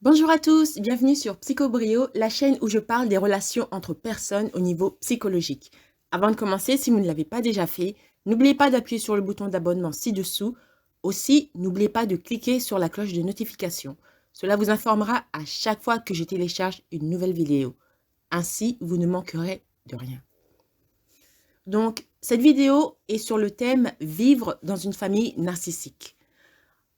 Bonjour à tous, bienvenue sur Psychobrio, la chaîne où je parle des relations entre personnes au niveau psychologique. Avant de commencer, si vous ne l'avez pas déjà fait, n'oubliez pas d'appuyer sur le bouton d'abonnement ci-dessous. Aussi, n'oubliez pas de cliquer sur la cloche de notification. Cela vous informera à chaque fois que je télécharge une nouvelle vidéo. Ainsi, vous ne manquerez de rien. Donc, cette vidéo est sur le thème « Vivre dans une famille narcissique ».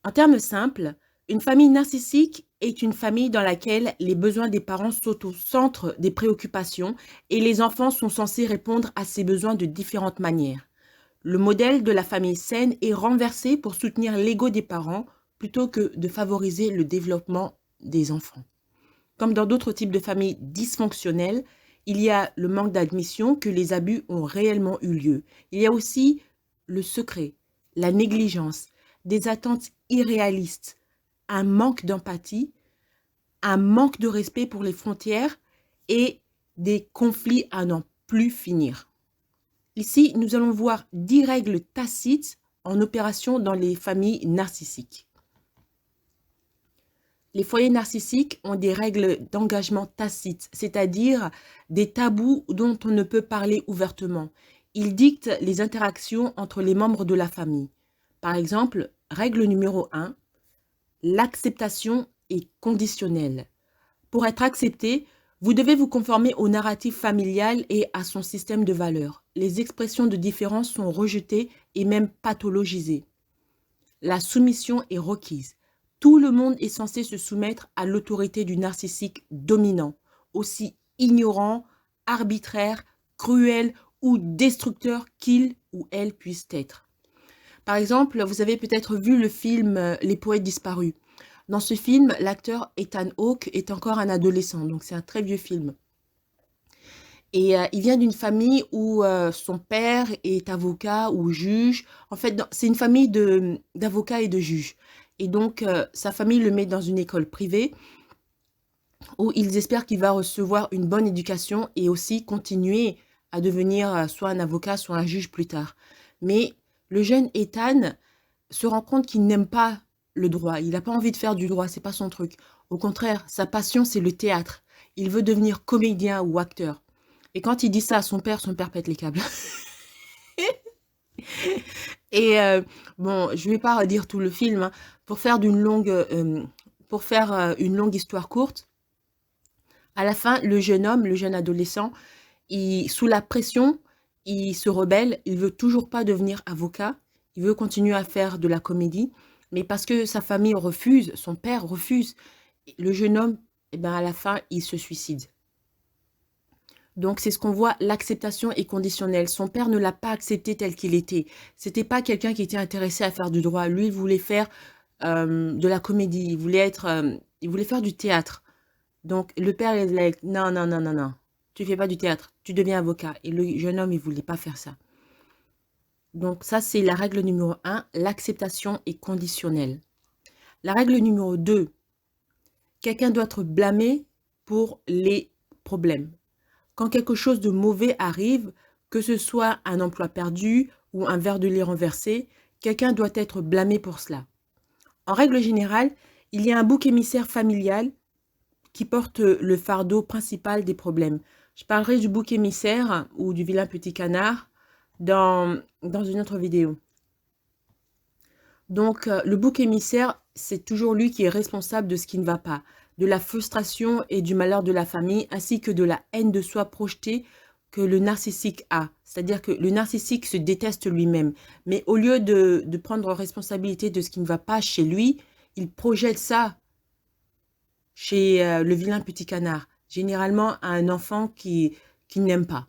En termes simples, une famille narcissique est une famille dans laquelle les besoins des parents sont au centre des préoccupations et les enfants sont censés répondre à ces besoins de différentes manières. Le modèle de la famille saine est renversé pour soutenir l'ego des parents plutôt que de favoriser le développement des enfants. Comme dans d'autres types de familles dysfonctionnelles, il y a le manque d'admission que les abus ont réellement eu lieu. Il y a aussi le secret, la négligence, des attentes irréalistes, un manque d'empathie, un manque de respect pour les frontières et des conflits à n'en plus finir. Ici, nous allons voir 10 règles tacites en opération dans les familles narcissiques. Les foyers narcissiques ont des règles d'engagement tacites, c'est-à-dire des tabous dont on ne peut parler ouvertement. Ils dictent les interactions entre les membres de la famille. Par exemple, règle numéro 1, l'acceptation est conditionnelle. Pour être accepté, vous devez vous conformer au narratif familial et à son système de valeurs. Les expressions de différence sont rejetées et même pathologisées. La soumission est requise. Tout le monde est censé se soumettre à l'autorité du narcissique dominant, aussi ignorant, arbitraire, cruel ou destructeur qu'il ou elle puisse être. Par exemple, vous avez peut-être vu le film Les poètes disparus. Dans ce film, l'acteur Ethan Hawke est encore un adolescent, donc c'est un très vieux film. Et il vient d'une famille où son père est avocat ou juge. En fait, c'est une famille d'avocats et de juges. Et donc, sa famille le met dans une école privée où ils espèrent qu'il va recevoir une bonne éducation et aussi continuer à devenir soit un avocat, soit un juge plus tard. Mais le jeune Ethan se rend compte qu'il n'aime pas le droit. Il n'a pas envie de faire du droit, c'est pas son truc. Au contraire, sa passion, c'est le théâtre. Il veut devenir comédien ou acteur. Et quand il dit ça à son père pète les câbles. Et bon, je vais pas redire tout le film, hein. Pour faire une longue histoire courte, à la fin, le jeune homme, le jeune adolescent, sous la pression, il se rebelle, il veut toujours pas devenir avocat, il veut continuer à faire de la comédie, mais parce que sa famille refuse, son père refuse, le jeune homme, eh ben à la fin, il se suicide. Donc, c'est ce qu'on voit, l'acceptation est conditionnelle. Son père ne l'a pas accepté tel qu'il était. C'était pas quelqu'un qui était intéressé à faire du droit. Lui, il voulait faire de la comédie. Il voulait faire du théâtre. Donc, le père, il est like, non, non, non, non, non. Tu fais pas du théâtre. Tu deviens avocat. Et le jeune homme, il voulait pas faire ça. Donc, ça, c'est la règle numéro 1. L'acceptation est conditionnelle. La règle numéro 2. Quelqu'un doit être blâmé pour les problèmes. Quand quelque chose de mauvais arrive, que ce soit un emploi perdu ou un verre de lait renversé, quelqu'un doit être blâmé pour cela. En règle générale, il y a un bouc émissaire familial qui porte le fardeau principal des problèmes. Je parlerai du bouc émissaire ou du vilain petit canard dans une autre vidéo. Donc, le bouc émissaire, c'est toujours lui qui est responsable de ce qui ne va pas, de la frustration et du malheur de la famille, ainsi que de la haine de soi projetée que le narcissique a. C'est-à-dire que le narcissique se déteste lui-même. Mais au lieu de prendre responsabilité de ce qui ne va pas chez lui, il projette ça chez le vilain petit canard, généralement à un enfant qui n'aime pas.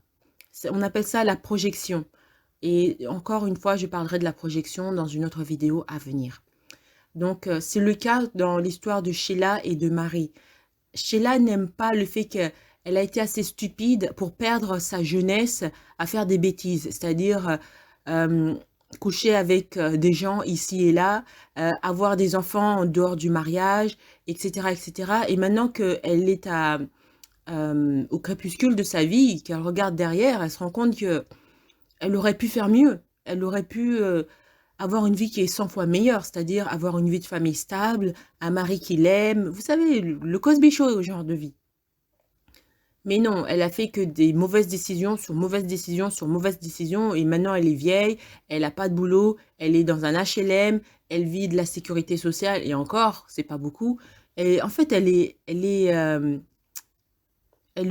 On appelle ça la projection. Et encore une fois, je parlerai de la projection dans une autre vidéo à venir. Donc, c'est le cas dans l'histoire de Sheila et de Marie. Sheila n'aime pas le fait qu'elle a été assez stupide pour perdre sa jeunesse à faire des bêtises, c'est-à-dire coucher avec des gens ici et là, avoir des enfants en dehors du mariage, etc., etc. Et maintenant qu'elle est au crépuscule de sa vie, qu'elle regarde derrière, elle se rend compte que elle aurait pu faire mieux. Elle aurait pu avoir une vie qui est 100 fois meilleure, c'est-à-dire avoir une vie de famille stable, un mari qui l'aime, vous savez, le Cosby Show, genre de vie. Mais non, elle a fait que des mauvaises décisions sur mauvaises décisions sur mauvaises décisions et maintenant elle est vieille, elle a pas de boulot, elle est dans un HLM, elle vit de la sécurité sociale et encore, c'est pas beaucoup. Et en fait, elle est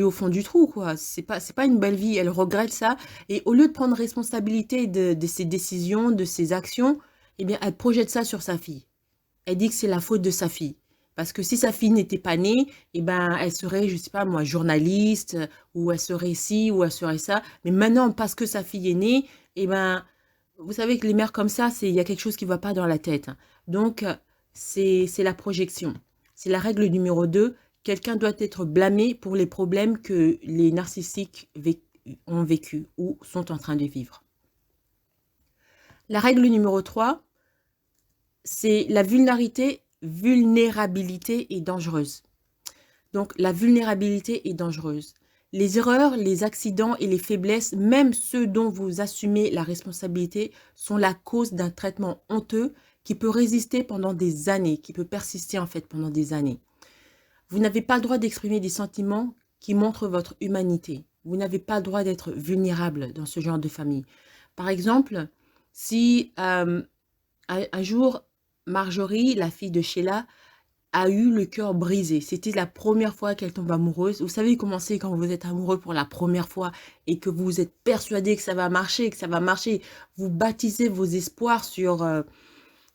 au fond du trou, quoi. C'est pas une belle vie. Elle regrette ça. Et au lieu de prendre responsabilité de ses décisions, de ses actions, eh bien, elle projette ça sur sa fille. Elle dit que c'est la faute de sa fille. Parce que si sa fille n'était pas née, eh ben, elle serait, je sais pas moi, journaliste, ou elle serait ci, ou elle serait ça. Mais maintenant, parce que sa fille est née, eh ben, vous savez que les mères comme ça, il y a quelque chose qui ne va pas dans la tête, hein. Donc, c'est la projection. C'est la règle numéro 2. Quelqu'un doit être blâmé pour les problèmes que les narcissiques ont vécu ou sont en train de vivre. La règle numéro 3, c'est la vulnérabilité est dangereuse. Donc, la vulnérabilité est dangereuse. Les erreurs, les accidents et les faiblesses, même ceux dont vous assumez la responsabilité, sont la cause d'un traitement honteux qui peut résister pendant des années, qui peut persister en fait pendant des années. Vous n'avez pas le droit d'exprimer des sentiments qui montrent votre humanité. Vous n'avez pas le droit d'être vulnérable dans ce genre de famille. Par exemple, si un jour, Marjorie, la fille de Sheila, a eu le cœur brisé. C'était la première fois qu'elle tombe amoureuse. Vous savez comment c'est quand vous êtes amoureux pour la première fois et que vous êtes persuadé que ça va marcher, que ça va marcher. Vous bâtissez vos espoirs sur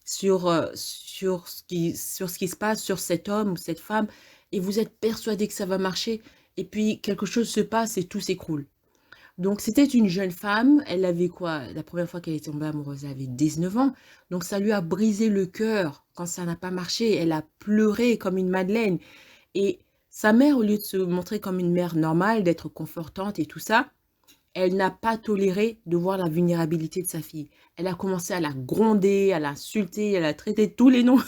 ce qui se passe, sur cet homme ou cette femme, et vous êtes persuadé que ça va marcher. Et puis quelque chose se passe et tout s'écroule. Donc, c'était une jeune femme. Elle avait quoi? La première fois qu'elle est tombée amoureuse, elle avait 19 ans. Donc, ça lui a brisé le cœur quand ça n'a pas marché. Elle a pleuré comme une madeleine. Et sa mère, au lieu de se montrer comme une mère normale, d'être confortante et tout ça, elle n'a pas toléré de voir la vulnérabilité de sa fille. Elle a commencé à la gronder, à l'insulter, à la traiter de tous les noms.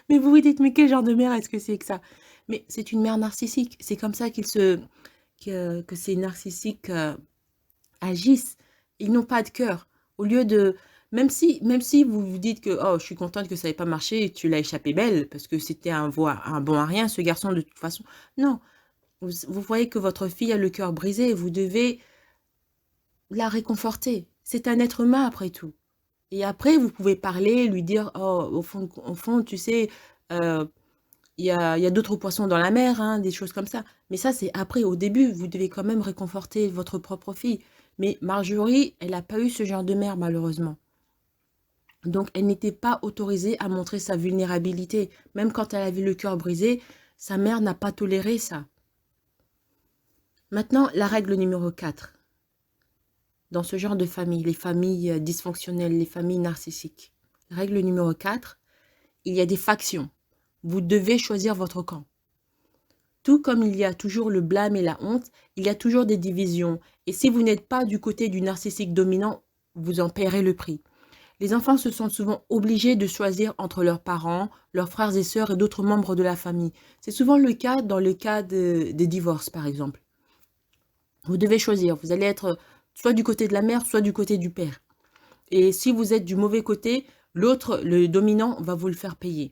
Mais vous vous dites, mais quel genre de mère est-ce que c'est que ça? Mais c'est une mère narcissique. C'est comme ça que ces narcissiques agissent. Ils n'ont pas de cœur. Au lieu de... Même si vous vous dites que oh, je suis contente que ça n'ait pas marché et tu l'as échappé belle, parce que c'était un bon à rien, ce garçon, de toute façon. Non, vous voyez que votre fille a le cœur brisé et vous devez la réconforter. C'est un être humain après tout. Et après, vous pouvez parler, lui dire, oh, au fond, tu sais, euh, il y a d'autres poissons dans la mer, hein, des choses comme ça. Mais ça, c'est après. Au début, vous devez quand même réconforter votre propre fille. Mais Marjorie, elle n'a pas eu ce genre de mère, malheureusement. Donc, elle n'était pas autorisée à montrer sa vulnérabilité. Même quand elle avait le cœur brisé, sa mère n'a pas toléré ça. Maintenant, la règle numéro 4. Dans ce genre de famille, les familles dysfonctionnelles, les familles narcissiques. Règle numéro 4, il y a des factions. Vous devez choisir votre camp. Tout comme il y a toujours le blâme et la honte, il y a toujours des divisions. Et si vous n'êtes pas du côté du narcissique dominant, vous en paierez le prix. Les enfants se sentent souvent obligés de choisir entre leurs parents, leurs frères et sœurs et d'autres membres de la famille. C'est souvent le cas dans le cas des divorces, par exemple. Vous devez choisir. Vous allez être soit du côté de la mère, soit du côté du père. Et si vous êtes du mauvais côté, l'autre, le dominant, va vous le faire payer.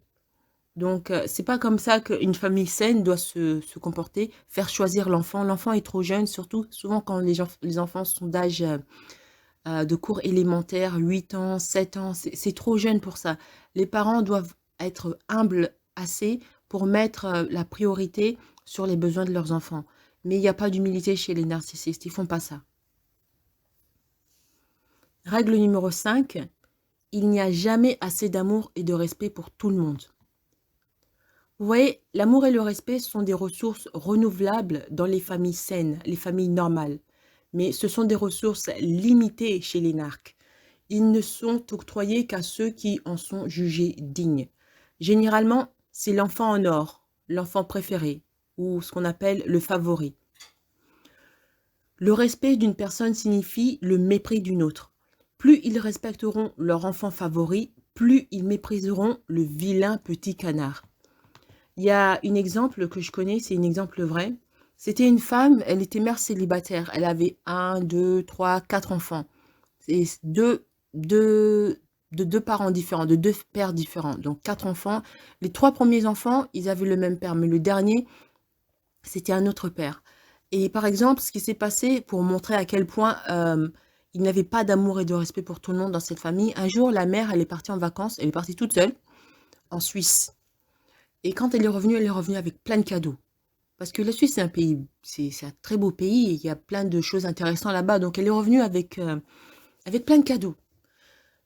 Donc, c'est pas comme ça qu'une famille saine doit se comporter, faire choisir l'enfant. L'enfant est trop jeune, surtout souvent quand les enfants sont d'âge de cours élémentaire, 8 ans, 7 ans, c'est trop jeune pour ça. Les parents doivent être humbles assez pour mettre la priorité sur les besoins de leurs enfants. Mais il n'y a pas d'humilité chez les narcissistes, ils font pas ça. Règle numéro 5, il n'y a jamais assez d'amour et de respect pour tout le monde. Vous voyez, l'amour et le respect sont des ressources renouvelables dans les familles saines, les familles normales. Mais ce sont des ressources limitées chez les narcs. Ils ne sont octroyés qu'à ceux qui en sont jugés dignes. Généralement, c'est l'enfant en or, l'enfant préféré, ou ce qu'on appelle le favori. Le respect d'une personne signifie le mépris d'une autre. Plus ils respecteront leur enfant favori, plus ils mépriseront le vilain petit canard. Il y a un exemple que je connais, c'est un exemple vrai. C'était une femme, elle était mère célibataire. Elle avait 1, 2, 3, 4 enfants. Et deux de 2 parents différents, de 2 pères différents. Donc 4 enfants. Les 3 premiers enfants, ils avaient le même père, mais le dernier, c'était un autre père. Et par exemple, ce qui s'est passé pour montrer à quel point, il n'avait pas d'amour et de respect pour tout le monde dans cette famille, un jour, la mère, elle est partie en vacances, elle est partie toute seule en Suisse. Et quand elle est revenue avec plein de cadeaux. Parce que la Suisse, c'est un pays, c'est un très beau pays, et il y a plein de choses intéressantes là-bas. Donc elle est revenue avec plein de cadeaux.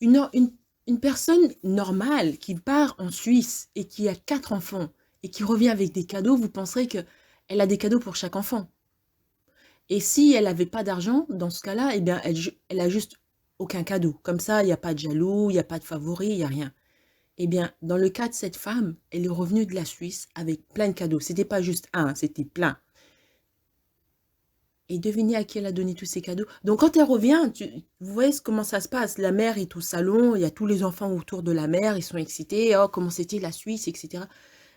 Une, une, une personne normale qui part en Suisse et qui a 4 enfants et qui revient avec des cadeaux, vous penserez que elle a des cadeaux pour chaque enfant. Et si elle n'avait pas d'argent, dans ce cas-là, eh bien, elle a juste aucun cadeau. Comme ça, il n'y a pas de jaloux, il n'y a pas de favori, il n'y a rien. Eh bien, dans le cas de cette femme, elle est revenue de la Suisse avec plein de cadeaux. C'était pas juste un, c'était plein. Et devinez à qui elle a donné tous ces cadeaux. Donc, quand elle revient, vous voyez comment ça se passe. La mère est au salon, il y a tous les enfants autour de la mère, ils sont excités. Oh, comment c'était la Suisse, etc.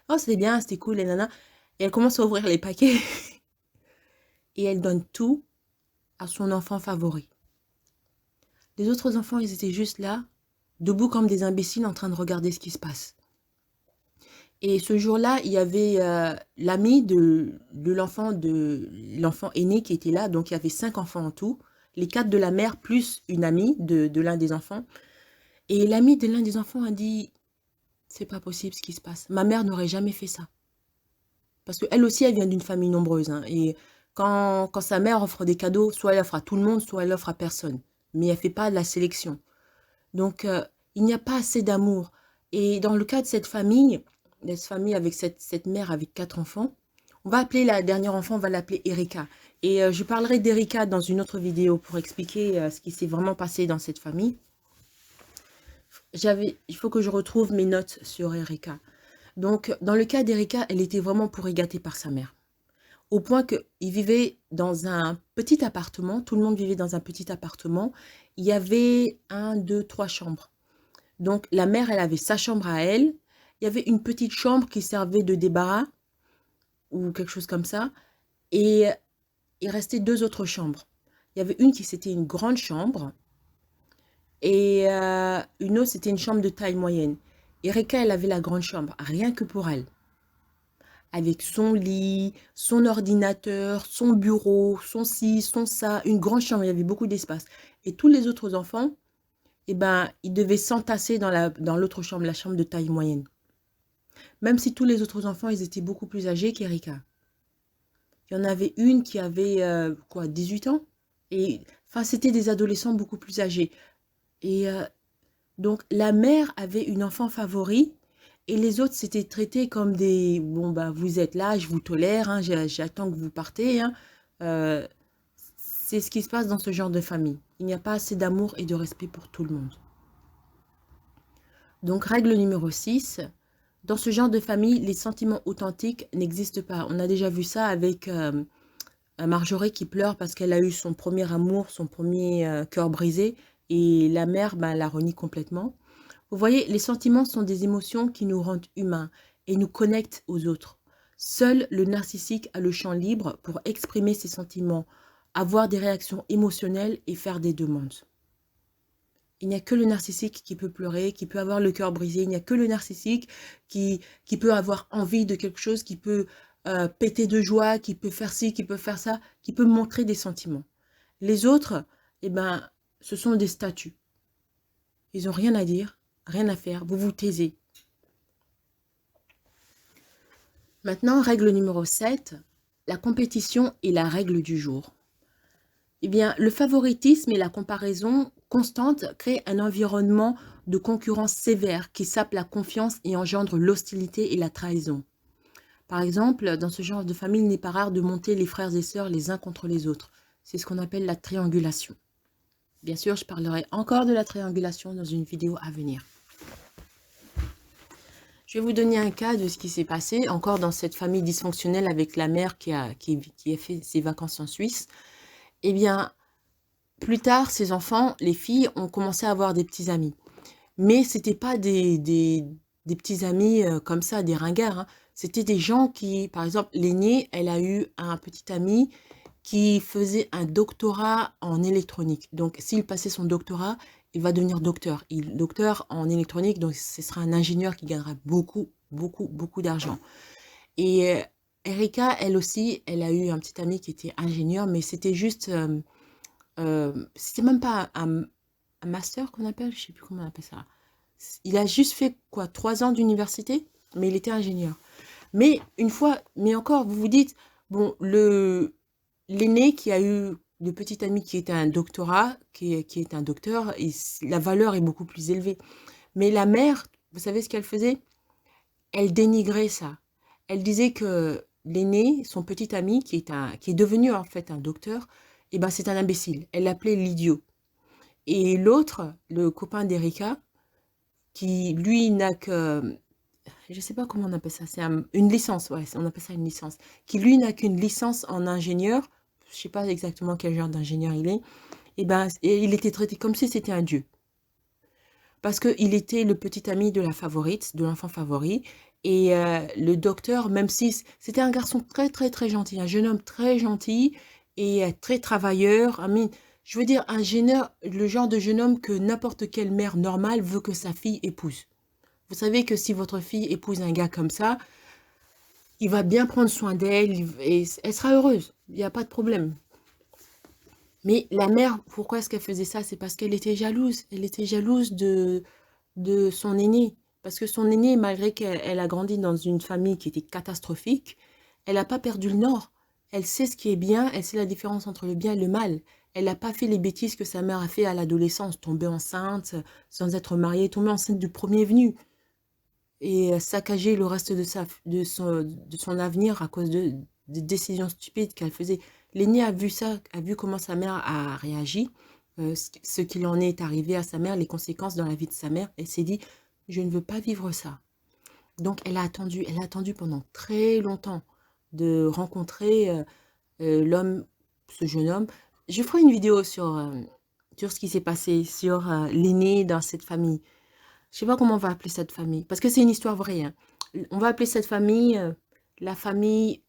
Oh, c'était bien, c'était cool, et nana. Et elle commence à ouvrir les paquets. Et elle donne tout à son enfant favori. Les autres enfants, ils étaient juste là, debout comme des imbéciles en train de regarder ce qui se passe. Et ce jour-là, il y avait l'ami de l'enfant aîné qui était là. Donc, il y avait 5 enfants en tout. Les 4 de la mère plus une amie de l'un des enfants. Et l'ami de l'un des enfants a dit, c'est pas possible ce qui se passe. Ma mère n'aurait jamais fait ça. Parce qu'elle aussi, elle vient d'une famille nombreuse. Hein. Et quand sa mère offre des cadeaux, soit elle offre à tout le monde, soit elle offre à personne. Mais elle fait pas de la sélection. Donc, il n'y a pas assez d'amour. Et dans le cas de cette famille avec cette mère avec 4 enfants, on va appeler la dernière enfant, on va l'appeler Erika. Et je parlerai d'Erika dans une autre vidéo pour expliquer ce qui s'est vraiment passé dans cette famille. Il faut que je retrouve mes notes sur Erika. Donc, dans le cas d'Erika, elle était vraiment pourri gâtée par sa mère. Au point qu'ils vivaient dans un petit appartement, tout le monde vivait dans un petit appartement. Il y avait 1, 2, 3 chambres. Donc, la mère, elle avait sa chambre à elle. Il y avait une petite chambre qui servait de débarras ou quelque chose comme ça. Et il restait 2 autres chambres. Il y avait une qui, c'était une grande chambre. Et une autre, c'était une chambre de taille moyenne. Erika, elle avait la grande chambre, rien que pour elle. Avec son lit, son ordinateur, son bureau, son ci, son ça, une grande chambre, il y avait beaucoup d'espace. Et tous les autres enfants, eh ben, ils devaient s'entasser dans l'autre chambre, la chambre de taille moyenne. Même si tous les autres enfants, ils étaient beaucoup plus âgés qu'Erika. Il y en avait une qui avait, 18 ans. Et, enfin, c'était des adolescents beaucoup plus âgés. Et donc, la mère avait une enfant favori. Et les autres, c'était traité comme des... Bon, bah, vous êtes là, je vous tolère, hein, j'attends que vous partez. Hein. C'est ce qui se passe dans ce genre de famille. Il n'y a pas assez d'amour et de respect pour tout le monde. Donc, règle numéro 6. Dans ce genre de famille, les sentiments authentiques n'existent pas. On a déjà vu ça avec Marjorie qui pleure parce qu'elle a eu son premier amour, son premier cœur brisé. Et la mère la renie complètement. Vous voyez, les sentiments sont des émotions qui nous rendent humains et nous connectent aux autres. Seul le narcissique a le champ libre pour exprimer ses sentiments, avoir des réactions émotionnelles et faire des demandes. Il n'y a que le narcissique qui peut pleurer, qui peut avoir le cœur brisé. Il n'y a que le narcissique qui peut avoir envie de quelque chose, qui peut péter de joie, qui peut faire ci, qui peut faire ça, qui peut montrer des sentiments. Les autres, eh ben, ce sont des statues. Ils n'ont rien à dire, rien à faire. Vous vous taisez. Maintenant, règle numéro 7. La compétition est la règle du jour. Eh bien, le favoritisme et la comparaison constante créent un environnement de concurrence sévère qui sape la confiance et engendre l'hostilité et la trahison. Par exemple, dans ce genre de famille, il n'est pas rare de monter les frères et sœurs les uns contre les autres. C'est ce qu'on appelle la triangulation. Bien sûr, je parlerai encore de la triangulation dans une vidéo à venir. Je vais vous donner un cas de ce qui s'est passé, encore dans cette famille dysfonctionnelle avec la mère qui a fait ses vacances en Suisse. Eh bien, plus tard, ces enfants, les filles, ont commencé à avoir des petits amis. Mais ce n'était pas des petits amis comme ça, des ringards. Hein. C'était des gens qui, par exemple, l'aînée, elle a eu un petit ami qui faisait un doctorat en électronique. Donc, s'il passait son doctorat, il va devenir docteur. Docteur en électronique, donc ce sera un ingénieur qui gagnera beaucoup, beaucoup, beaucoup d'argent. Et Erika, elle aussi, elle a eu un petit ami qui était ingénieur, mais c'était juste, c'était même pas un master qu'on appelle, je sais plus comment on appelle ça. Il a juste fait quoi, 3 ans d'université, mais il était ingénieur. Mais une fois, mais encore, vous vous dites, bon, l'aîné qui a eu le petit ami qui était un doctorat, qui est un docteur, et la valeur est beaucoup plus élevée. Mais la mère, vous savez ce qu'elle faisait? Elle dénigrait ça. Elle disait que l'aîné, son petit ami, qui est devenu en fait un docteur, eh ben, c'est un imbécile. Elle l'appelait l'idiot. Et l'autre, le copain d'Erika, qui lui n'a que, je sais pas comment on appelle ça, c'est une licence, ouais, on appelle ça une licence, qui lui n'a qu'une licence en ingénieur, je sais pas exactement quel genre d'ingénieur il est, et il était traité comme si c'était un dieu. Parce qu'il était le petit ami de la favorite, de l'enfant favori. Et le docteur, même si c'était un garçon très, très, très gentil, un jeune homme très gentil et très travailleur. Je veux dire, le genre de jeune homme que n'importe quelle mère normale veut que sa fille épouse. Vous savez que si votre fille épouse un gars comme ça, il va bien prendre soin d'elle et elle sera heureuse. Il n'y a pas de problème. Mais la mère, pourquoi est-ce qu'elle faisait ça? C'est parce qu'elle était jalouse. Elle était jalouse de son aîné. Parce que son aîné, malgré qu'elle a grandi dans une famille qui était catastrophique, elle n'a pas perdu le nord. Elle sait ce qui est bien, elle sait la différence entre le bien et le mal. Elle n'a pas fait les bêtises que sa mère a fait à l'adolescence, tomber enceinte sans être mariée, tomber enceinte du premier venu et saccager le reste de son avenir à cause de décisions stupides qu'elle faisait. L'aîné a vu ça, a vu comment sa mère a réagi, ce qu'il en est arrivé à sa mère, les conséquences dans la vie de sa mère, et s'est dit, je ne veux pas vivre ça. Donc elle a attendu pendant très longtemps de rencontrer l'homme, ce jeune homme. Je ferai une vidéo sur ce qui s'est passé, sur l'aîné dans cette famille. Je sais pas comment on va appeler cette famille, parce que c'est une histoire vraie, hein. On va appeler cette famille la famille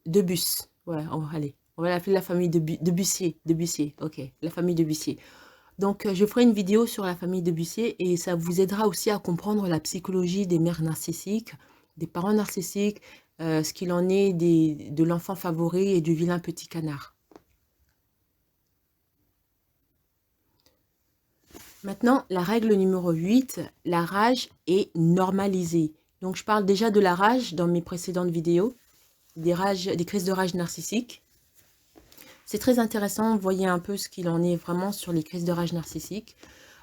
de Bus. Ouais, allez, on va l'appeler la famille de Bussier. De Bussier, ok, la famille de Bussier. Donc, je ferai une vidéo sur la famille de Bussier et ça vous aidera aussi à comprendre la psychologie des mères narcissiques, des parents narcissiques, ce qu'il en est de l'enfant favori et du vilain petit canard. Maintenant, la règle numéro 8, la rage est normalisée. Donc, je parle déjà de la rage dans mes précédentes vidéos, des crises de rage narcissiques. C'est très intéressant, vous voyez un peu ce qu'il en est vraiment sur les crises de rage narcissiques.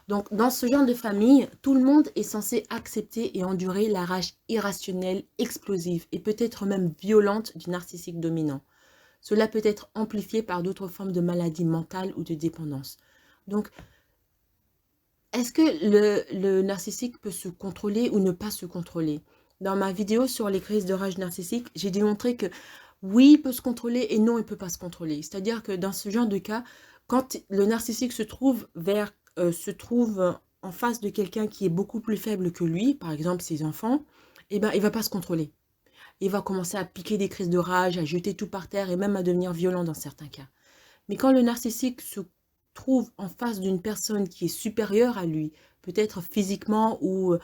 Donc, dans ce genre de famille, tout le monde est censé accepter et endurer la rage irrationnelle, explosive et peut-être même violente du narcissique dominant. Cela peut être amplifié par d'autres formes de maladies mentales ou de dépendance. Donc, est-ce que le narcissique peut se contrôler ou ne pas se contrôler? Dans ma vidéo sur les crises de rage narcissique, j'ai démontré que oui, il peut se contrôler et non, il ne peut pas se contrôler. C'est-à-dire que dans ce genre de cas, quand le narcissique se trouve en face de quelqu'un qui est beaucoup plus faible que lui, par exemple ses enfants, eh ben, il ne va pas se contrôler. Il va commencer à piquer des crises de rage, à jeter tout par terre et même à devenir violent dans certains cas. Mais quand le narcissique se trouve en face d'une personne qui est supérieure à lui, peut-être physiquement ou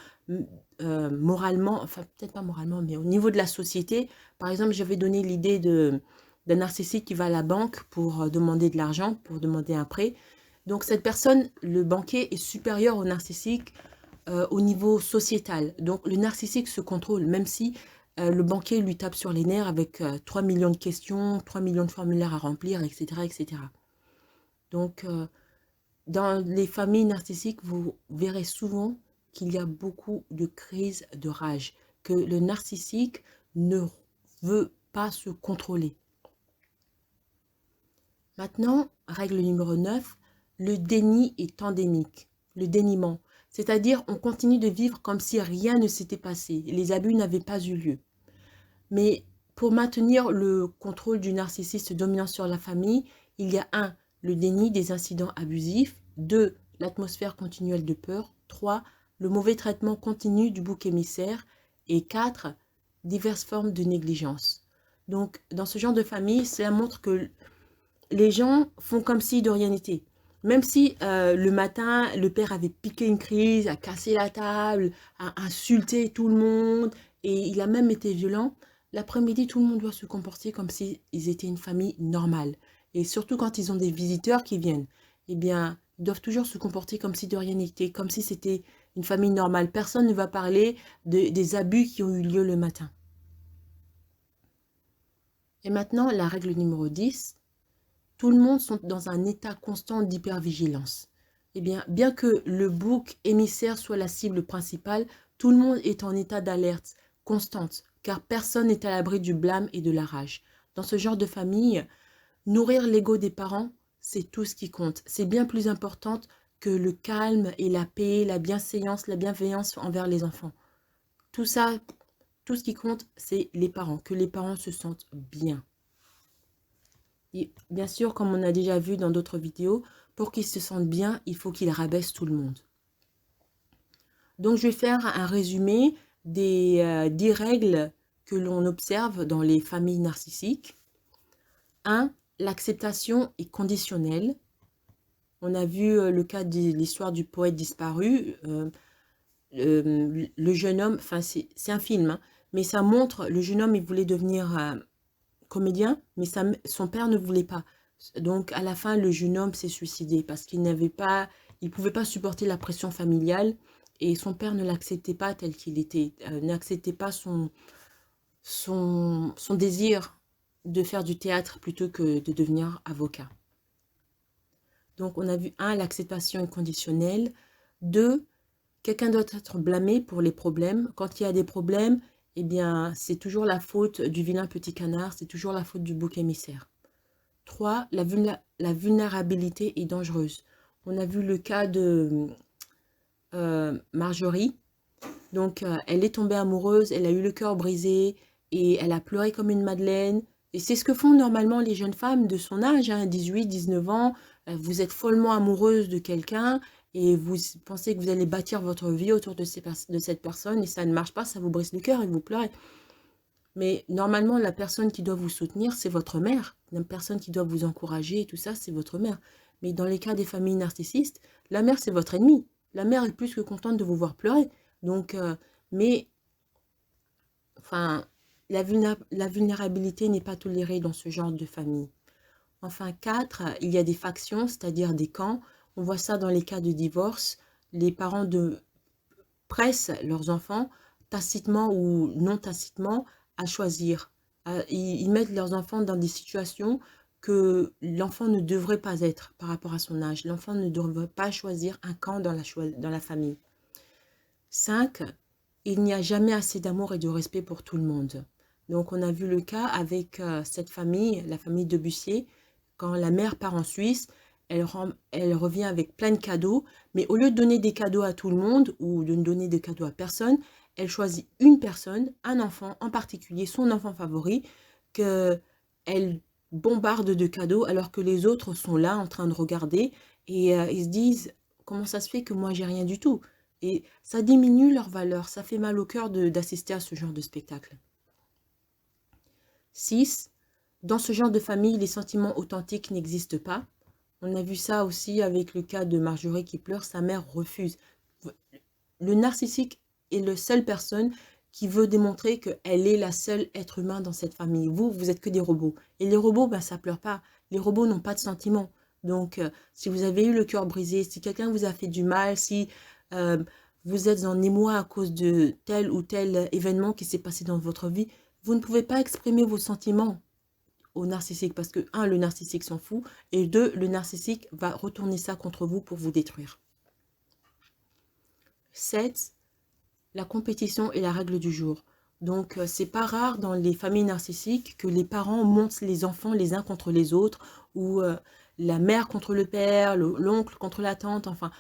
moralement, enfin peut-être pas moralement, mais au niveau de la société, par exemple, j'avais donné l'idée d'un narcissique qui va à la banque pour demander de l'argent, pour demander un prêt. Donc cette personne, le banquier, est supérieur au narcissique au niveau sociétal. Donc le narcissique se contrôle, même si le banquier lui tape sur les nerfs avec 3 millions de questions, 3 millions de formulaires à remplir, etc. etc. Donc, dans les familles narcissiques, vous verrez souvent qu'il y a beaucoup de crises de rage, que le narcissique ne veut pas se contrôler. Maintenant, règle numéro 9, le déni est endémique, le déniement. C'est-à-dire, on continue de vivre comme si rien ne s'était passé, les abus n'avaient pas eu lieu. Mais pour maintenir le contrôle du narcissiste dominant sur la famille, il y a le déni des incidents abusifs, 2, l'atmosphère continuelle de peur, 3, le mauvais traitement continu du bouc émissaire et 4, diverses formes de négligence. Donc, dans ce genre de famille, cela montre que les gens font comme si de rien n'était. Même si le matin, le père avait piqué une crise, a cassé la table, a insulté tout le monde, et il a même été violent, l'après-midi, tout le monde doit se comporter comme s'ils étaient une famille normale. Et surtout quand ils ont des visiteurs qui viennent, eh bien, ils doivent toujours se comporter comme si de rien n'était, comme si c'était une famille normale. Personne ne va parler des abus qui ont eu lieu le matin. Et maintenant, la règle numéro 10, tout le monde sont dans un état constant d'hypervigilance. Eh bien que le bouc émissaire soit la cible principale, tout le monde est en état d'alerte constante, car personne n'est à l'abri du blâme et de la rage. Dans ce genre de famille, nourrir l'ego des parents, c'est tout ce qui compte. C'est bien plus important que le calme et la paix, la bienséance, la bienveillance envers les enfants. Tout ça, tout ce qui compte, c'est les parents, que les parents se sentent bien. Et bien sûr, comme on a déjà vu dans d'autres vidéos, pour qu'ils se sentent bien, il faut qu'ils rabaissent tout le monde. Donc, je vais faire un résumé des 10 règles que l'on observe dans les familles narcissiques. 1. L'acceptation est conditionnelle. On a vu le cas de l'histoire du poète disparu. Le jeune homme, enfin c'est un film, hein, mais ça montre, le jeune homme, il voulait devenir comédien, mais son père ne voulait pas. Donc à la fin, le jeune homme s'est suicidé parce qu'il il pouvait pas supporter la pression familiale et son père ne l'acceptait pas tel qu'il était, n'acceptait pas son désir de faire du théâtre plutôt que de devenir avocat. Donc on a vu 1, l'acceptation inconditionnelle. 2, quelqu'un doit être blâmé pour les problèmes. Quand il y a des problèmes, eh bien, c'est toujours la faute du vilain petit canard, c'est toujours la faute du bouc émissaire. 3, la vulnérabilité est dangereuse. On a vu le cas de Marjorie. Donc, elle est tombée amoureuse, elle a eu le cœur brisé et elle a pleuré comme une madeleine. Et c'est ce que font normalement les jeunes femmes de son âge, hein, 18, 19 ans. Vous êtes follement amoureuse de quelqu'un et vous pensez que vous allez bâtir votre vie autour de cette personne et ça ne marche pas, ça vous brise le cœur et vous pleurez. Mais normalement, la personne qui doit vous soutenir, c'est votre mère. La personne qui doit vous encourager et tout ça, c'est votre mère. Mais dans les cas des familles narcissistes, la mère, c'est votre ennemie. La mère est plus que contente de vous voir pleurer. Donc, enfin, la vulnérabilité n'est pas tolérée dans ce genre de famille. Enfin, 4, il y a des factions, c'est-à-dire des camps. On voit ça dans les cas de divorce. Les parents pressent leurs enfants, tacitement ou non tacitement, à choisir. Ils mettent leurs enfants dans des situations que l'enfant ne devrait pas être par rapport à son âge. L'enfant ne devrait pas choisir un camp dans la famille. 5, il n'y a jamais assez d'amour et de respect pour tout le monde. Donc, on a vu le cas avec cette famille, la famille de Bussier. Quand la mère part en Suisse, elle revient avec plein de cadeaux, mais au lieu de donner des cadeaux à tout le monde ou de ne donner de cadeaux à personne, elle choisit une personne, un enfant en particulier, son enfant favori, qu'elle bombarde de cadeaux alors que les autres sont là en train de regarder et ils se disent comment ça se fait que moi j'ai rien du tout. Et ça diminue leur valeur, ça fait mal au cœur d'assister à ce genre de spectacle. 6. Dans ce genre de famille, les sentiments authentiques n'existent pas. On a vu ça aussi avec le cas de Marjorie qui pleure, sa mère refuse. Le narcissique est la seule personne qui veut démontrer qu'elle est la seule être humain dans cette famille. Vous êtes que des robots. Et les robots, ben, ça pleure pas. Les robots n'ont pas de sentiments. Donc, si vous avez eu le cœur brisé, si quelqu'un vous a fait du mal, si vous êtes en émoi à cause de tel ou tel événement qui s'est passé dans votre vie, vous ne pouvez pas exprimer vos sentiments au narcissique parce que, 1, le narcissique s'en fout et 2, le narcissique va retourner ça contre vous pour vous détruire. 7. La compétition est la règle du jour. Donc, c'est pas rare dans les familles narcissiques que les parents montent les enfants les uns contre les autres ou la mère contre le père, l'oncle contre la tante, enfin,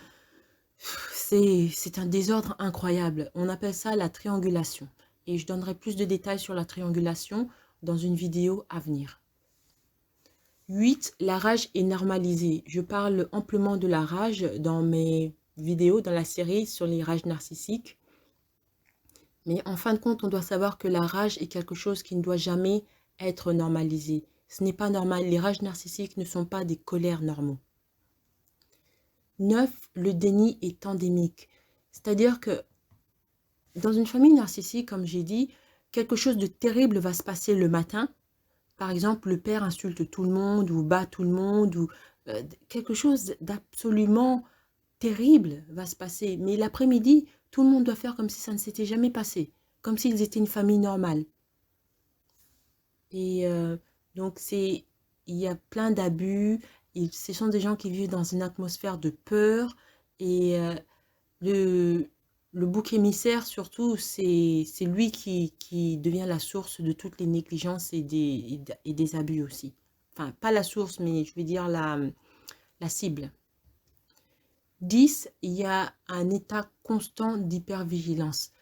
c'est un désordre incroyable. On appelle ça la triangulation. Et je donnerai plus de détails sur la triangulation dans une vidéo à venir. 8. La rage est normalisée. Je parle amplement de la rage dans mes vidéos, dans la série sur les rages narcissiques. Mais en fin de compte, on doit savoir que la rage est quelque chose qui ne doit jamais être normalisé. Ce n'est pas normal. Les rages narcissiques ne sont pas des colères normaux. 9, le déni est endémique. C'est-à-dire que dans une famille narcissique, comme j'ai dit, quelque chose de terrible va se passer le matin. Par exemple, le père insulte tout le monde ou bat tout le monde ou quelque chose d'absolument terrible va se passer. Mais l'après-midi, tout le monde doit faire comme si ça ne s'était jamais passé, comme s'ils étaient une famille normale. Et donc, il y a plein d'abus. Ce sont des gens qui vivent dans une atmosphère de peur. Et le, le bouc émissaire, surtout, c'est lui qui devient la source de toutes les négligences et des abus aussi. Enfin, pas la source, mais je vais dire la cible. 10, il y a un état constant d'hypervigilance.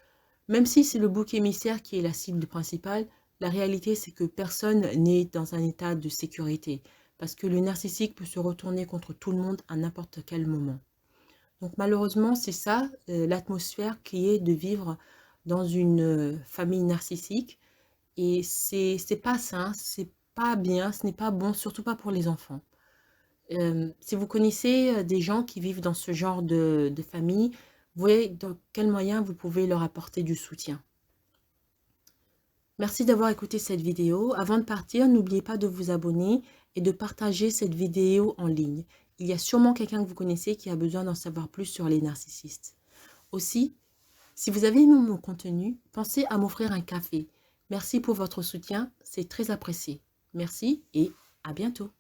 Même si c'est le bouc émissaire qui est la cible principale, la réalité c'est que personne n'est dans un état de sécurité parce que le narcissique peut se retourner contre tout le monde à n'importe quel moment. Donc malheureusement, c'est ça l'atmosphère qui est de vivre dans une famille narcissique et c'est pas sain, c'est pas bien, ce n'est pas bon, surtout pas pour les enfants. Si vous connaissez des gens qui vivent dans ce genre de famille, vous voyez dans quel moyen vous pouvez leur apporter du soutien. Merci d'avoir écouté cette vidéo. Avant de partir, n'oubliez pas de vous abonner et de partager cette vidéo en ligne. Il y a sûrement quelqu'un que vous connaissez qui a besoin d'en savoir plus sur les narcissistes. Aussi, si vous avez aimé mon contenu, pensez à m'offrir un café. Merci pour votre soutien, c'est très apprécié. Merci et à bientôt.